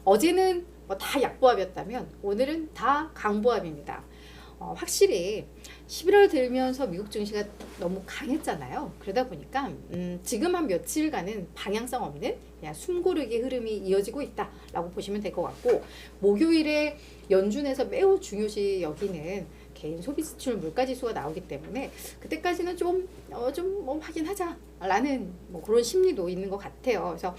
어제는 다 약보합이었다면 오늘은 다 강보합입니다. 확실히 11월 들면서 미국 증시가 너무 강했잖아요. 그러다 보니까 지금 한 며칠간은 방향성 없는 그냥 숨고르기 흐름이 이어지고 있다라고 보시면 될 것 같고, 목요일에 연준에서 매우 중요시 여기는 개인 소비 지출 물가 지수가 나오기 때문에 그때까지는 좀 확인하자라는 그런 심리도 있는 것 같아요. 그래서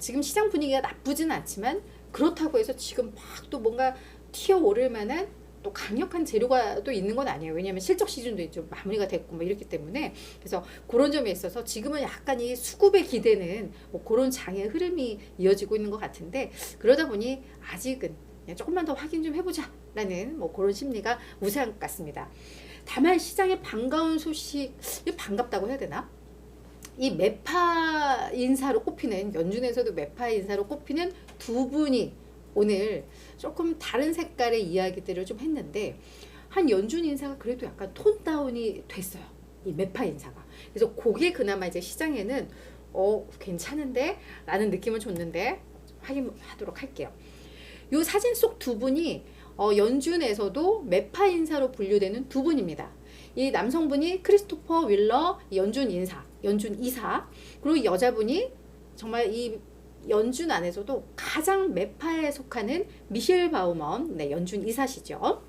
지금 시장 분위기가 나쁘진 않지만 그렇다고 해서 지금 막 또 뭔가 튀어오를 만한 또 강력한 재료가 또 있는 건 아니에요. 왜냐하면 실적 시즌도 좀 마무리가 됐고 이렇기 때문에. 그래서 그런 점에 있어서 지금은 약간 이 수급에 기대는 그런 장의 흐름이 이어지고 있는 것 같은데, 그러다 보니 아직은 그냥 조금만 더 확인 좀 해보자 라는 그런 심리가 우세한 것 같습니다. 다만 시장에 반가운 소식, 반갑다고 해야 되나? 이 매파 인사로 꼽히는, 연준에서도 매파 인사로 꼽히는 두 분이 오늘 조금 다른 색깔의 이야기들을 좀 했는데, 한 연준 인사가 그래도 약간 톤 다운이 됐어요. 이 매파 인사가. 그래서 그게 그나마 이제 시장에는 괜찮은데? 라는 느낌을 줬는데 확인하도록 할게요. 이 사진 속 두 분이 연준에서도 매파 인사로 분류되는 두 분입니다. 이 남성분이 크리스토퍼 윌러 연준 이사, 그리고 여자분이 정말 이 연준 안에서도 가장 매파에 속하는 미셸 바우먼, 연준 이사시죠.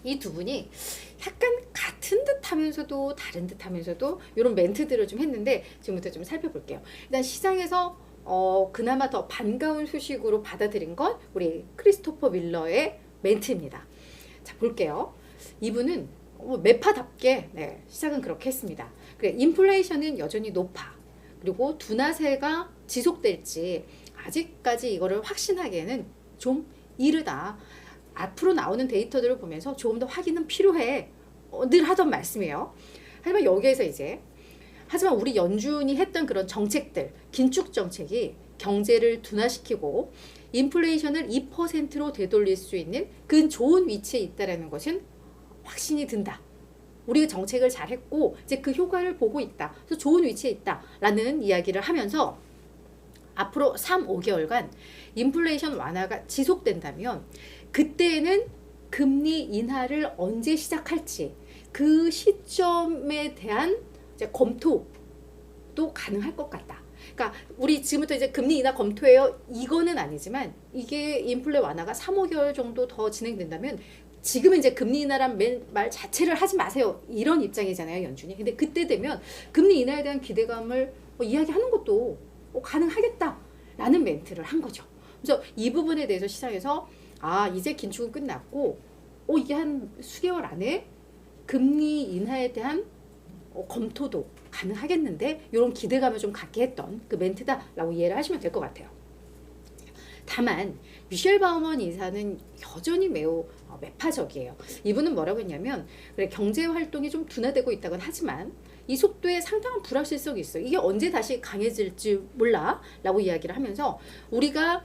이 두 분이 약간 같은 듯 하면서도 다른 듯 하면서도 이런 멘트들을 좀 했는데, 지금부터 좀 살펴볼게요. 일단 시장에서 그나마 더 반가운 소식으로 받아들인 건 우리 크리스토퍼 윌러의 멘트입니다. 자, 볼게요. 이분은 매파답게 시작은 그렇게 했습니다. 그래, 인플레이션은 여전히 높아. 그리고 둔화세가 지속될지 아직까지 이거를 확신하기에는 좀 이르다. 앞으로 나오는 데이터들을 보면서 조금 더 확인은 필요해. 늘 하던 말씀이에요. 하지만 여기에서 하지만 우리 연준이 했던 그런 정책들, 긴축 정책이 경제를 둔화시키고 인플레이션을 2%로 되돌릴 수 있는 그 좋은 위치에 있다는 것은 확신이 든다. 우리가 정책을 잘했고 이제 그 효과를 보고 있다. 그래서 좋은 위치에 있다라는 이야기를 하면서 앞으로 3, 5개월간 인플레이션 완화가 지속된다면 그때는 금리 인하를 언제 시작할지 그 시점에 대한 이제 검토도 가능할 것 같다. 그러니까 우리 지금부터 이제 금리 인하 검토해요. 이거는 아니지만 이게 인플레 완화가 3, 5개월 정도 더 진행된다면 지금은 이제 금리 인하란 말 자체를 하지 마세요. 이런 입장이잖아요, 연준이. 근데 그때 되면 금리 인하에 대한 기대감을 이야기하는 것도 가능하겠다라는 멘트를 한 거죠. 그래서 이 부분에 대해서 시장에서 이제 긴축은 끝났고 이게 한 수개월 안에 금리 인하에 대한 검토도 가능하겠는데 이런 기대감을 좀 갖게 했던 그 멘트다라고 이해를 하시면 될 것 같아요. 다만 미셸 바우먼 이사는 여전히 매우 매파적이에요. 이분은 뭐라고 했냐면, 그래, 경제 활동이 좀 둔화되고 있다곤 하지만 이 속도에 상당한 불확실성이 있어. 이게 언제 다시 강해질지 몰라 라고 이야기를 하면서 우리가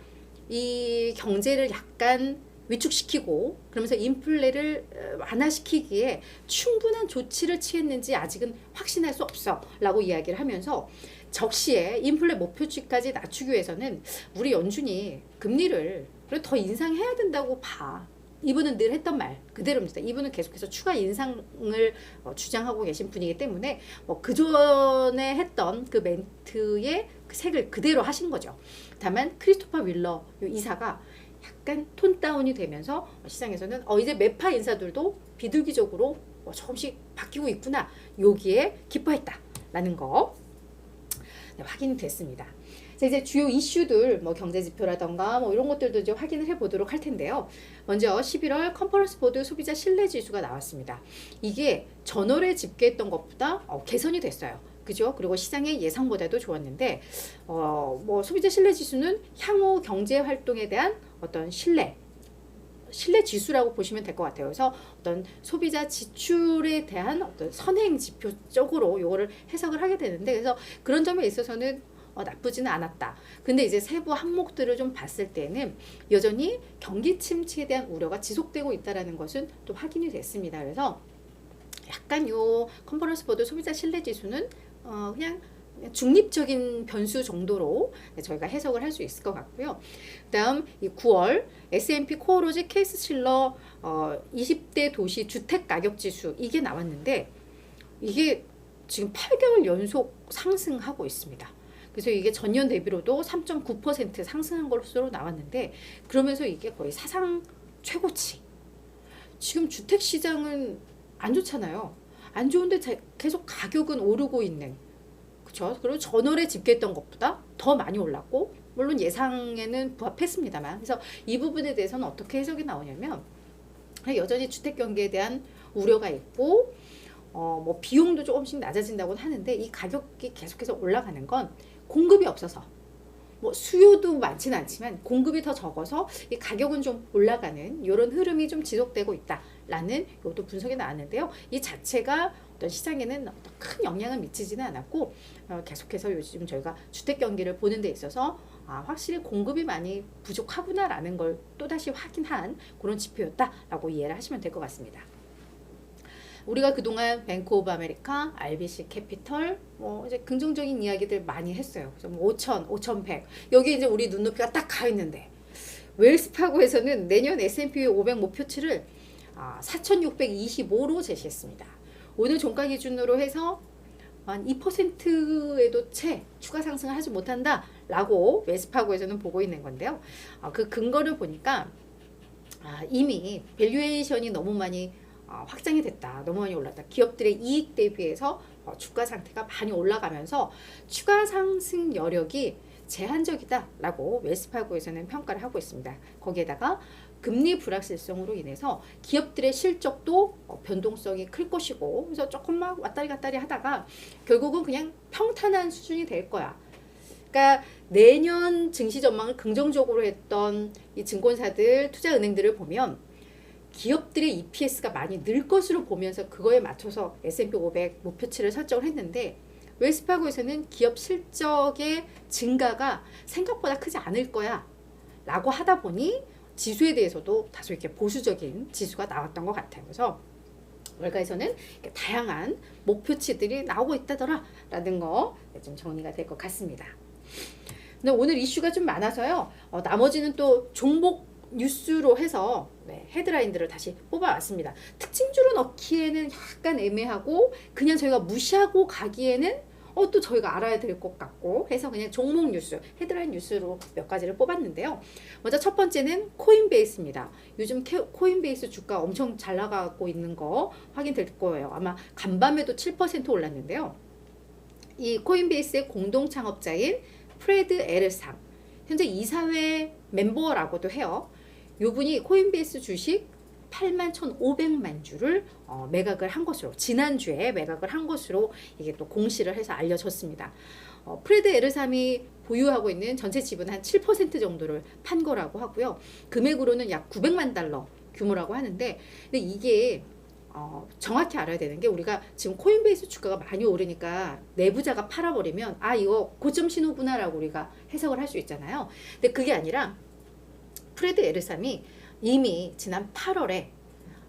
이 경제를 약간 위축시키고 그러면서 인플레를 완화시키기에 충분한 조치를 취했는지 아직은 확신할 수 없어 라고 이야기를 하면서 적시에 인플레 목표치까지 낮추기 위해서는 우리 연준이 금리를 더 인상해야 된다고 봐. 이분은 늘 했던 말 그대로입니다. 이분은 계속해서 추가 인상을 주장하고 계신 분이기 때문에 그전에 했던 그 멘트의 그 색을 그대로 하신 거죠. 다만 크리스토퍼 윌러 이사가 약간 톤 다운이 되면서 시장에서는 이제 매파 인사들도 비둘기적으로 조금씩 바뀌고 있구나. 여기에 기뻐했다라는 거 확인이 됐습니다. 자, 이제 주요 이슈들 경제 지표라던가 이런 것들도 이제 확인을 해보도록 할 텐데요. 먼저 11월 컨퍼런스 보드 소비자 신뢰 지수가 나왔습니다. 이게 전월에 집계했던 것보다 개선이 됐어요. 그죠? 그리고 시장의 예상보다도 좋았는데 소비자 신뢰 지수는 향후 경제 활동에 대한 어떤 신뢰 지수라고 보시면 될 것 같아요. 그래서 어떤 소비자 지출에 대한 어떤 선행 지표적으로 요거를 해석을 하게 되는데, 그래서 그런 점에 있어서는 나쁘지는 않았다. 근데 이제 세부 항목들을 좀 봤을 때는 여전히 경기 침체에 대한 우려가 지속되고 있다는 것은 또 확인이 됐습니다. 그래서 약간 요 컨퍼런스 보드 소비자 신뢰 지수는 그냥 중립적인 변수 정도로 저희가 해석을 할 수 있을 것 같고요. 그다음 이 9월 S&P 코어로지 케이스실러 20대 도시 주택 가격 지수 이게 나왔는데 이게 지금 8개월 연속 상승하고 있습니다. 그래서 이게 전년 대비로도 3.9% 상승한 것으로 나왔는데 그러면서 이게 거의 사상 최고치. 지금 주택 시장은 안 좋잖아요. 안 좋은데 계속 가격은 오르고 있는. 그렇죠? 그리고 전월에 집계했던 것보다 더 많이 올랐고 물론 예상에는 부합했습니다만 그래서 이 부분에 대해서는 어떻게 해석이 나오냐면 여전히 주택 경기에 대한 우려가 있고 뭐 비용도 조금씩 낮아진다고 하는데 이 가격이 계속해서 올라가는 건 공급이 없어서 뭐 수요도 많지는 않지만 공급이 더 적어서 이 가격은 좀 올라가는 이런 흐름이 좀 지속되고 있다라는 이것도 분석이 나왔는데요. 이 자체가 어떤 시장에는 어떤 큰 영향을 미치지는 않았고 계속해서 요즘 저희가 주택 경기를 보는 데 있어서 확실히 공급이 많이 부족하구나라는 걸 또다시 확인한 그런 지표였다라고 이해를 하시면 될 것 같습니다. 우리가 그동안 뱅크 오브 아메리카, RBC 캐피털 뭐 이제 긍정적인 이야기들 많이 했어요. 그래서 뭐 5,000, 5,100 여기 이제 우리 눈높이가 딱 가 있는데 웰스파고에서는 내년 S&P 500 목표치를 4,625로 제시했습니다. 오늘 종가 기준으로 해서 한 2%에도 채 추가 상승을 하지 못한다라고 웰스파고에서는 보고 있는 건데요. 그 근거를 보니까 이미 밸류에이션이 너무 많이 확장이 됐다. 너무 많이 올랐다. 기업들의 이익 대비해서 주가 상태가 많이 올라가면서 추가 상승 여력이 제한적이다라고 웰스파고에서는 평가를 하고 있습니다. 거기에다가 금리 불확실성으로 인해서 기업들의 실적도 변동성이 클 것이고 그래서 조금만 왔다리 갔다리 하다가 결국은 그냥 평탄한 수준이 될 거야. 그러니까 내년 증시 전망을 긍정적으로 했던 이 증권사들, 투자은행들을 보면 기업들의 EPS가 많이 늘 것으로 보면서 그거에 맞춰서 S&P 500 목표치를 설정을 했는데 웰스파고에서는 기업 실적의 증가가 생각보다 크지 않을 거야 라고 하다 보니 지수에 대해서도 다소 이렇게 보수적인 지수가 나왔던 것 같아요. 그래서 월가에서는 다양한 목표치들이 나오고 있다더라 라는 거 좀 정리가 될 것 같습니다. 근데 오늘 이슈가 좀 많아서요. 나머지는 또 종목 뉴스로 해서 헤드라인들을 다시 뽑아왔습니다. 특징주로 넣기에는 약간 애매하고 그냥 저희가 무시하고 가기에는 또 저희가 알아야 될 것 같고 해서 그냥 종목 뉴스, 헤드라인 뉴스로 몇 가지를 뽑았는데요. 먼저 첫 번째는 코인베이스입니다. 요즘 코인베이스 주가 엄청 잘 나가고 있는 거 확인될 거예요. 아마 간밤에도 7% 올랐는데요. 이 코인베이스의 공동 창업자인 프레드 에르삼, 현재 이사회 멤버라고도 해요. 요분이 코인베이스 주식 81,500만 주를 매각을 한 것으로 지난주에 매각을 한 것으로 이게 또 공시를 해서 알려졌습니다. 프레드 에르삼이 보유하고 있는 전체 지분 한 7% 정도를 판 거라고 하고요. 금액으로는 약 900만 달러 규모라고 하는데 근데 이게 정확히 알아야 되는 게 우리가 지금 코인베이스 주가가 많이 오르니까 내부자가 팔아버리면 이거 고점 신호구나 라고 우리가 해석을 할 수 있잖아요. 근데 그게 아니라 프레드 에르삼이 이미 지난 8월에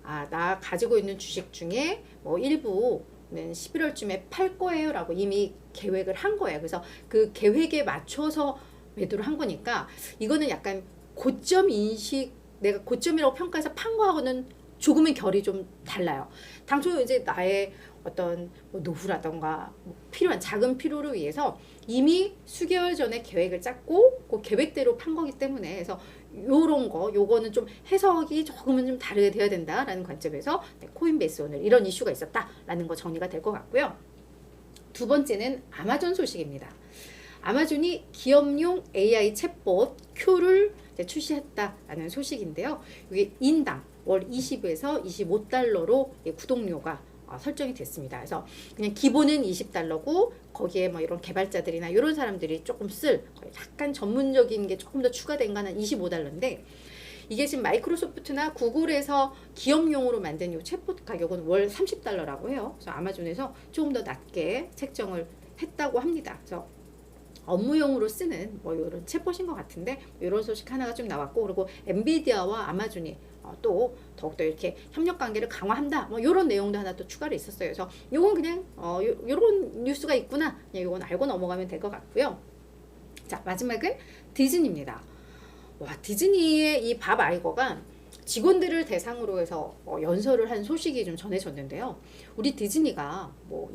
나 가지고 있는 주식 중에 뭐 일부는 11월쯤에 팔 거예요 라고 이미 계획을 한 거예요. 그래서 그 계획에 맞춰서 매도를 한 거니까 이거는 약간 고점 인식, 내가 고점이라고 평가해서 판 거하고는 조금의 결이 좀 달라요. 당초 이제 나의 어떤 노후라던가 필요한 작은 필요를 위해서 이미 수개월 전에 계획을 짰고 그 계획대로 판 거기 때문에 그래서 요거는 좀 해석이 조금은 좀 다르게 돼야 된다라는 관점에서 코인베이스 오늘 이런 이슈가 있었다라는 거 정리가 될 것 같고요. 두 번째는 아마존 소식입니다. 아마존이 기업용 AI 챗봇 큐를 출시했다라는 소식인데요. 이게 인당 월 20에서 25달러로 구독료가 설정이 됐습니다. 그래서 그냥 기본은 20달러고 거기에 뭐 이런 개발자들이나 이런 사람들이 조금 쓸 약간 전문적인 게 조금 더 추가된 거는 25달러인데 이게 지금 마이크로소프트나 구글에서 기업용으로 만든 이 챗봇 가격은 월 30달러라고 해요. 그래서 아마존에서 조금 더 낮게 책정을 했다고 합니다. 그래서 업무용으로 쓰는 뭐 이런 챗봇인 것 같은데 이런 소식 하나가 좀 나왔고, 그리고 엔비디아와 아마존이 또 더욱더 이렇게 협력 관계를 강화한다 뭐 이런 내용도 하나 또 추가로 있었어요. 그래서 요건 그냥 요런 뉴스가 있구나, 그냥 요건 알고 넘어가면 될 것 같고요. 자, 마지막은 디즈니입니다. 와, 디즈니의 이 밥 아이거가 직원들을 대상으로 해서 연설을 한 소식이 좀 전해졌는데요. 우리 디즈니가 뭐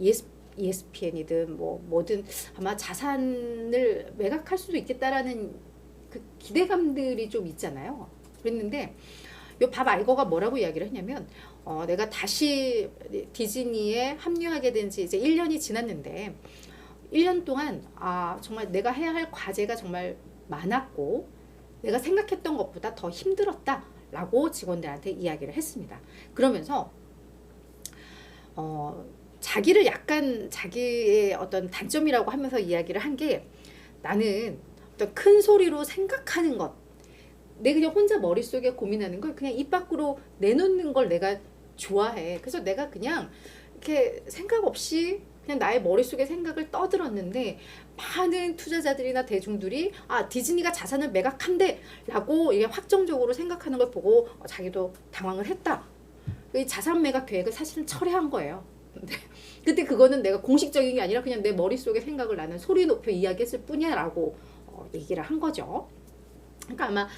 ESPN이든 뭐든 아마 자산을 매각할 수도 있겠다라는 그 기대감들이 좀 있잖아요. 그랬는데 요 밥 아이거가 뭐라고 이야기를 했냐면, 내가 다시 디즈니에 합류하게 된 지 이제 1년이 지났는데 1년 동안 정말 내가 해야 할 과제가 정말 많았고 내가 생각했던 것보다 더 힘들었다 라고 직원들한테 이야기를 했습니다. 그러면서 자기를 약간 자기의 어떤 단점이라고 하면서 이야기를 한 게, 나는 어떤 큰 소리로 생각하는 것, 내 그냥 혼자 머릿속에 고민하는 걸 그냥 입 밖으로 내놓는 걸 내가 좋아해. 그래서 내가 그냥 이렇게 생각 없이 그냥 나의 머릿속에 생각을 떠들었는데, 많은 투자자들이나 대중들이 디즈니가 자산을 매각한대 라고 이게 확정적으로 생각하는 걸 보고 자기도 당황을 했다. 이 자산 매각 계획을 사실은 철회한 거예요. 근데 그때 그거는 내가 공식적인 게 아니라 그냥 내 머릿속에 생각을 나는 소리 높여 이야기했을 뿐이야 라고 얘기를 한 거죠. 그러니까 아마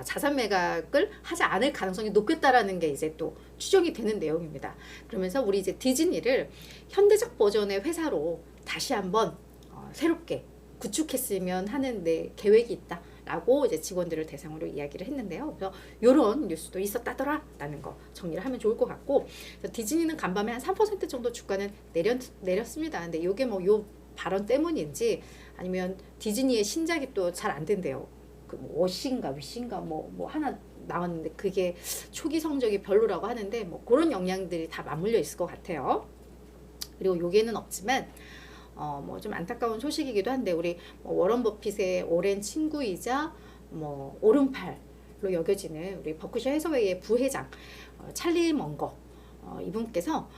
자산 매각을 하지 않을 가능성이 높겠다라는 게 이제 또 추정이 되는 내용입니다. 그러면서 우리 이제 디즈니를 현대적 버전의 회사로 다시 한번 새롭게 구축했으면 하는 내 계획이 있다라고 이제 직원들을 대상으로 이야기를 했는데요. 그래서 이런 뉴스도 있었다더라라는 거 정리를 하면 좋을 것 같고, 디즈니는 간밤에 한 3% 정도 주가는 내렸습니다. 근데 이게 뭐 요 발언 때문인지 아니면 디즈니의 신작이 또 잘 안 된대요. 그 워신가 위신가 뭐 하나 나왔는데 그게 초기 성적이 별로라고 하는데 뭐 그런 영향들이 다 맞물려 있을 것 같아요. 그리고 요게는 없지만 뭐 좀 안타까운 소식이기도 한데, 우리 워런 버핏의 오랜 친구이자 뭐 오른팔로 여겨지는 우리 버크셔 해서웨이의 부회장 찰리 먼거 이분께서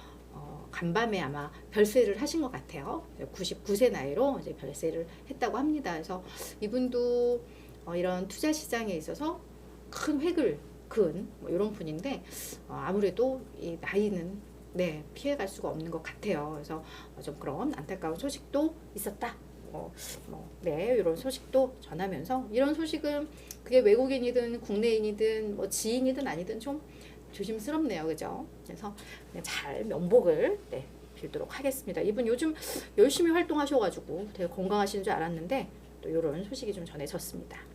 간밤에 아마 별세를 하신 것 같아요. 99세 나이로 이제 별세를 했다고 합니다. 그래서 이분도 이런 투자 시장에 있어서 큰 획을 그은 뭐 이런 분인데 아무래도 이 나이는 피해갈 수가 없는 것 같아요. 그래서 좀 그런 안타까운 소식도 있었다. 이런 소식도 전하면서, 이런 소식은 그게 외국인이든 국내인이든 뭐 지인이든 아니든 좀 조심스럽네요, 그죠? 그래서 그냥 잘 명복을 빌도록 하겠습니다. 이분 요즘 열심히 활동하셔가지고 되게 건강하신 줄 알았는데 또 이런 소식이 좀 전해졌습니다.